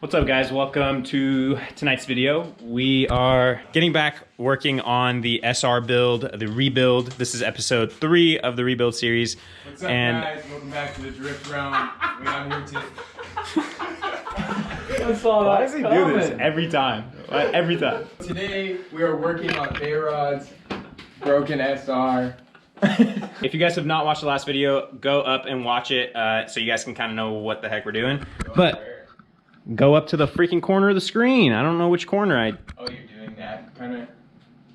What's up guys, welcome to tonight's video. We are getting back working on the SR build, the rebuild. This is episode 3 of the rebuild series. What's up guys, welcome back to the drift round. We out here too. Why does he do this every time? Every time. Today we are working on behradsays, broken SR. If you guys have not watched the last video, go up and watch it so you guys can kind of know what the heck we're doing. But go up to the freaking corner of the screen. I don't know which corner Oh, you're doing that.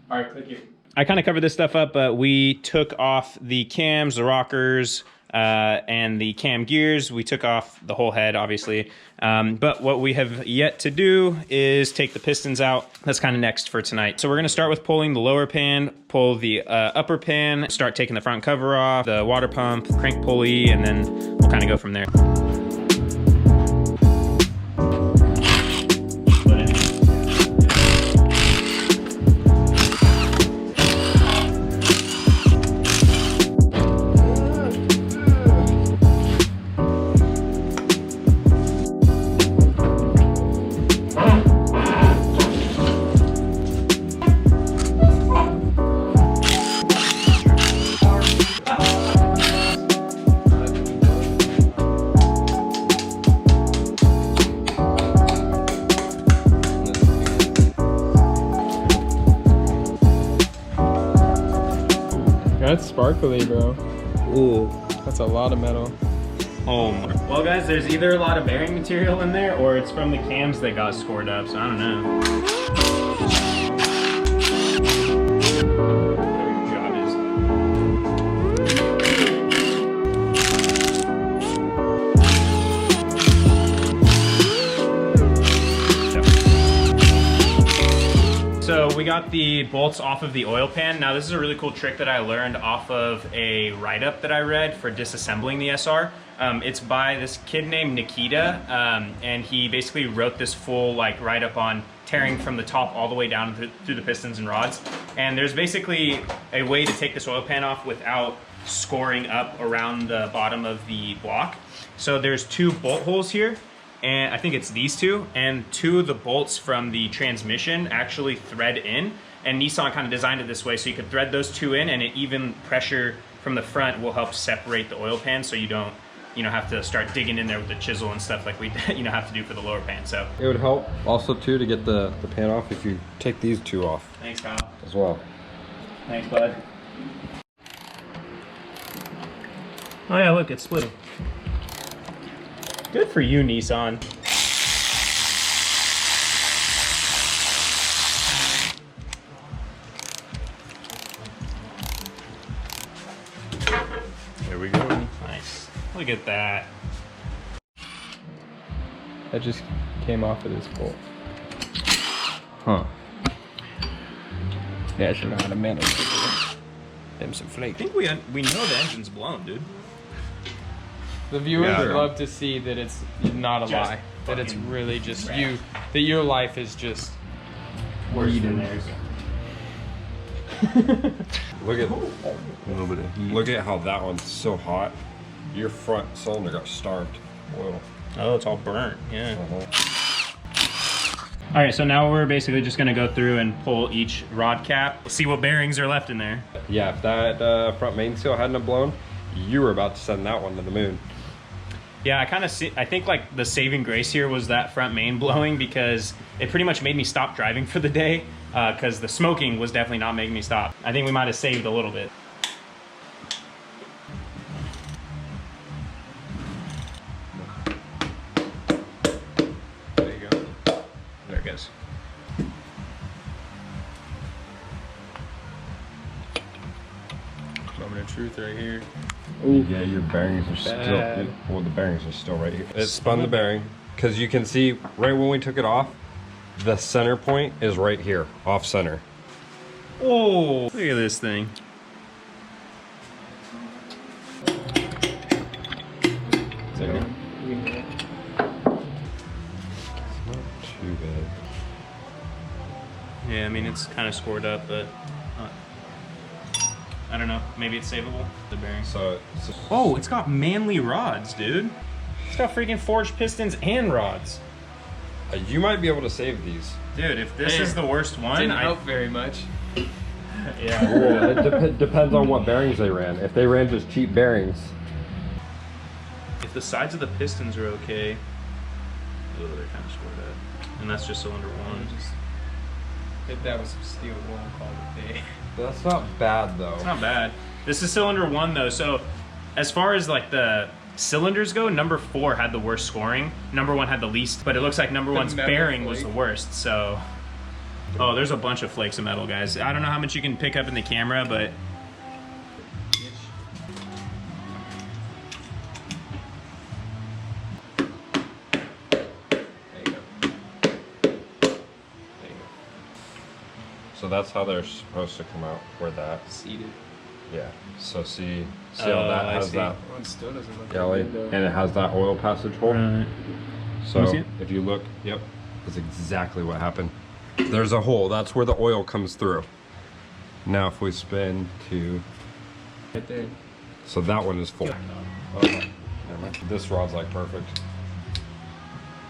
Alright, click it. I kind of covered this stuff up, but we took off the cams, the rockers, and the cam gears. We took off the whole head, obviously. But what we have yet to do is take the pistons out. That's kind of next for tonight. So we're going to start with pulling the lower pan, pull the upper pan, start taking the front cover off, the water pump, crank pulley, and then we'll kind of go from there. That's sparkly, bro. Ooh. That's a lot of metal. Oh my. Well guys, there's either a lot of bearing material in there or it's from the cams that got scored up, so I don't know. So we got the bolts off of the oil pan. Now this is a really cool trick that I learned off of a write-up that I read for disassembling the SR. It's by this kid named Nikita, and he basically wrote this full write-up on tearing from the top all the way down through the pistons and rods. And there's basically a way to take this oil pan off without scoring up around the bottom of the block. So there's 2 bolt holes here. And I think it's these 2, and 2 of the bolts from the transmission actually thread in, and Nissan kind of designed it this way so you could thread those 2 in, and an even pressure from the front will help separate the oil pan so you don't have to start digging in there with the chisel and stuff like we have to do for the lower pan. So it would help also too to get the pan off if you take these 2 off. Thanks, Kyle. As well. Thanks, bud. Oh yeah, look, it's splitting. Good for you, Nissan. There we go. Nice. Look at that. That just came off of this bolt. Huh. Yeah, I should know how to manage it. Them some flake. I think we know the engine's blown, dude. The viewers Yeah, would love to see that it's not a Just lie. That it's really just rad. you. That your life is just Worse than theirs. Look at a little bit of heat. Look at how that one's so hot. Your front cylinder got starved oil. Oh, it's all burnt. Yeah. All right, so now we're basically just gonna go through and pull each rod cap, see what bearings are left in there. Yeah, if that front main seal hadn't have blown, you were about to send that one to the moon. Yeah, I think like the saving grace here was that front main blowing, because it pretty much made me stop driving for the day, because the smoking was definitely not making me stop. I think we might have saved a little bit. There you go. There it goes. moment of truth right here. Ooh. Yeah, your bearings are still, well, the bearings are still right here. It spun the bearing, because you can see right when we took it off, the center point is right here, off center. Oh, look at this thing. Not too bad. Yeah, I mean, it's kind of scored up, but I don't know. Maybe it's savable, the bearing. So oh, it's got manly rods, dude. It's got freaking forged pistons and rods. You might be able to save these. Dude, if this is the worst one, Didn't help very much. Yeah. Well, it depends on what bearings they ran. If they ran just cheap bearings. If the sides of the pistons are okay, oh, they're kind of scored up, and that's just cylinder one. Just hit that with some steel wool and call it a day. That's not bad though. It's not bad. This is cylinder one though, so as far as like the cylinders go, number 4 had the worst scoring. Number 1 had the least, but it looks like number 1's bearing was the worst, so. Oh, there's a bunch of flakes of metal, guys. I don't know how much you can pick up in the camera, but. So that's how they're supposed to come out, where that. Seated. Yeah. So see how that has that Oh, it still doesn't look galley, good, though. and it has that oil passage hole. Right. So see it? if you look, yep, that's exactly what happened. There's a hole. That's where the oil comes through. Now if we spin to, Right there. so that one is full. Okay. Never mind. This rod's like perfect.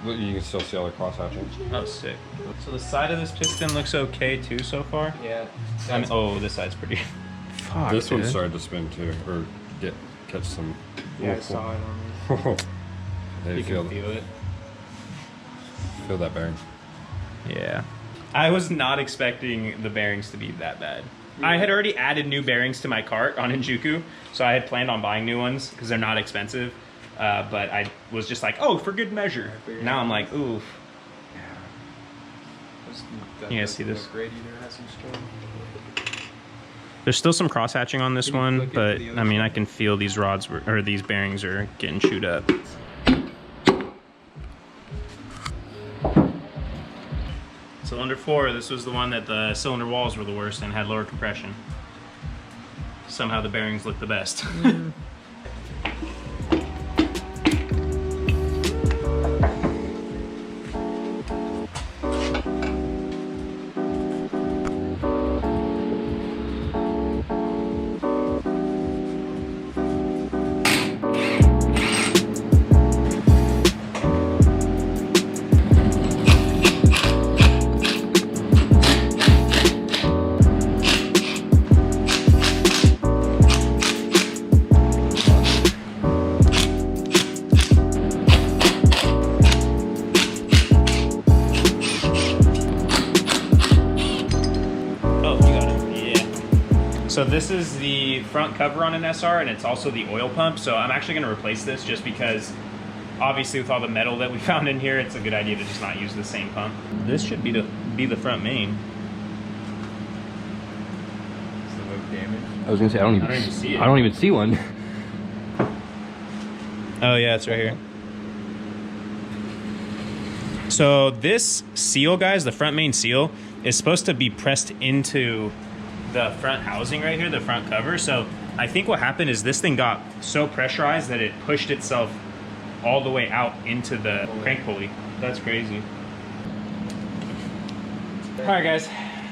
Look, you can still see all the cross hatching. Oh, sick. So the side of this piston looks okay too so far. Yeah. I mean, oh, this side's pretty. Fuck, This one dude. started to spin too, or catch some. Yeah, I saw it on me. Hey, You feel, can feel it. feel that bearing. Yeah. I was not expecting the bearings to be that bad. I had already added new bearings to my cart on Hinjuku, so I had planned on buying new ones because they're not expensive. But I was just like, oh, for good measure. Now I'm like, oof. You guys see this? There's still some cross hatching on this Can you one, flick it but to the other I mean, I side? can feel these rods or these bearings are getting chewed up. Cylinder 4, this was the one that the cylinder walls were the worst and had lower compression. Somehow the bearings look the best. So this is the front cover on an SR, and it's also the oil pump. So I'm actually going to replace this just because, obviously, with all the metal that we found in here, it's a good idea to just not use the same pump. This should be the front main. Does it look damaged? I was gonna say I don't even see it. I don't even see one. Oh yeah, it's right here. So this seal, guys, the front main seal, is supposed to be pressed into the front housing right here, the front cover. So I think what happened is this thing got so pressurized that it pushed itself all the way out into the crank pulley. That's crazy. All right, guys,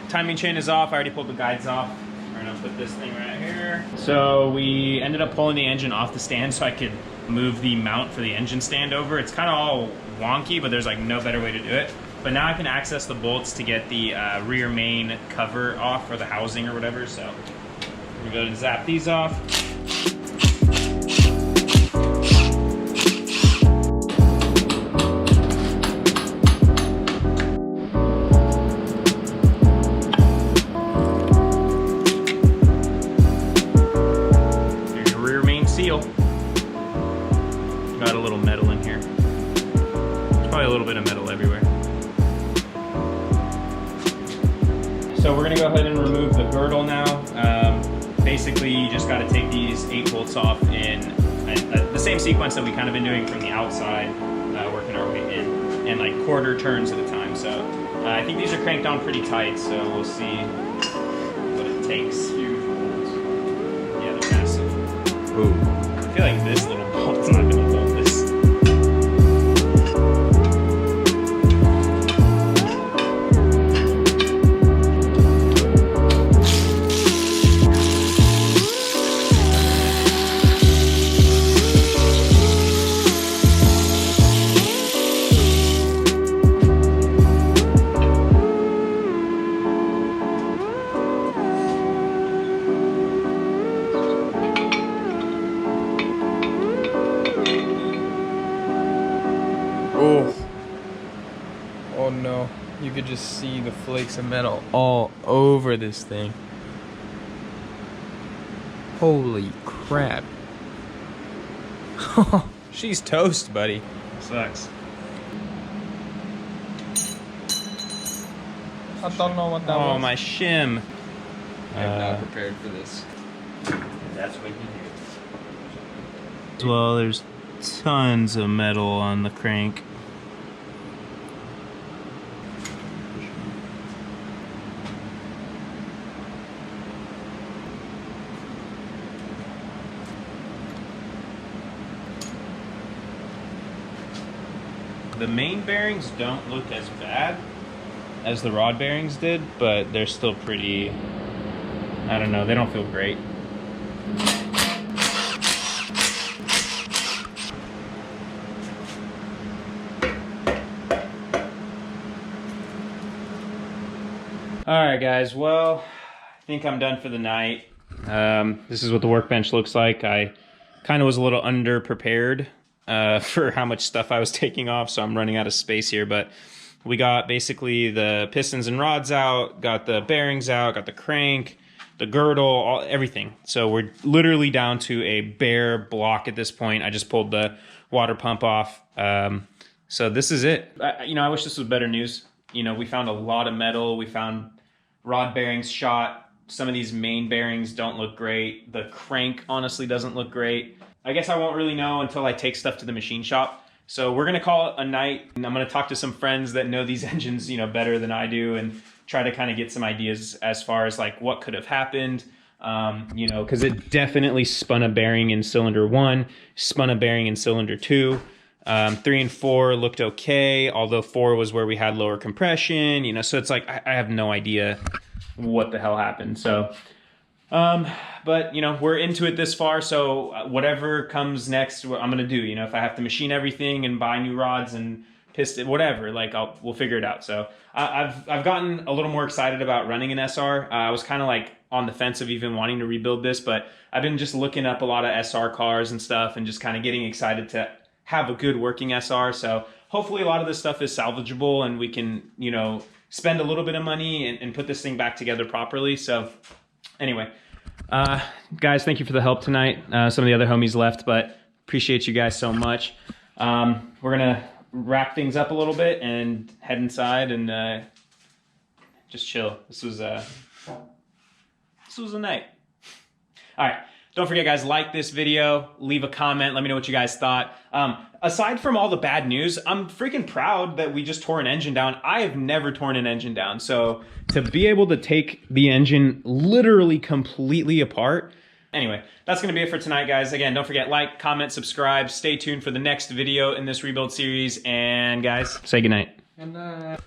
timing chain is off. I already pulled the guides off. We're gonna put this thing right here. So we ended up pulling the engine off the stand so I could move the mount for the engine stand over. It's kind of all wonky, but there's like no better way to do it. But now I can access the bolts to get the rear main cover off, or the housing or whatever. So we're gonna go and zap these off. There's your rear main seal. Got a little metal in here. There's probably a little bit of metal everywhere. So we're gonna go ahead and remove the girdle now. Basically, you just gotta take these 8 bolts off in the same sequence that we kind of been doing from the outside, working our way in like quarter turns at a time. So I think these are cranked on pretty tight, so we'll see what it takes. Huge bolts. Yeah, they're massive. Ooh. I feel like this little bolt's not gonna hold this. Oh no, you could just see the flakes of metal all over this thing. Holy crap. She's toast, buddy. Sucks. I don't know what that Oh, was. my shim. I'm not prepared for this. That's what you do. Well, there's tons of metal on the crank. The main bearings don't look as bad as the rod bearings did, but they're still pretty, I don't know, they don't feel great. Alright guys, well, I think I'm done for the night. This is what the workbench looks like. I kind of was a little under-prepared for how much stuff I was taking off, so I'm running out of space here, but we got basically the pistons and rods out, got the bearings out, got the crank, the girdle, everything. So we're literally down to a bare block at this point. I just pulled the water pump off. So this is it. I wish this was better news. We found a lot of metal. We found rod bearings shot. Some of these main bearings don't look great. The crank honestly doesn't look great. I guess I won't really know until I take stuff to the machine shop. So we're gonna call it a night, and I'm gonna talk to some friends that know these engines, better than I do, and try to kind of get some ideas as far as like what could have happened. Because it definitely spun a bearing in cylinder 1, spun a bearing in cylinder 2. 3 and 4 looked okay, although 4 was where we had lower compression. So it's like I have no idea what the hell happened. So. But we're into it this far, so whatever comes next, I'm gonna do. If I have to machine everything and buy new rods and piston, whatever, like we'll figure it out. So I've gotten a little more excited about running an SR. I was kind of like on the fence of even wanting to rebuild this, but I've been just looking up a lot of SR cars and stuff, and just kind of getting excited to have a good working SR. So hopefully a lot of this stuff is salvageable, and we can spend a little bit of money and put this thing back together properly. So anyway. Guys, thank you for the help tonight. Some of the other homies left, but appreciate you guys so much. We're gonna wrap things up a little bit and head inside and just chill. This was a night. All right. Don't forget, guys, like this video, leave a comment, let me know what you guys thought. Aside from all the bad news, I'm freaking proud that we just tore an engine down. I have never torn an engine down. So to be able to take the engine literally completely apart. Anyway, that's going to be it for tonight, guys. Again, don't forget, like, comment, subscribe. Stay tuned for the next video in this rebuild series. And guys, say goodnight. Good night.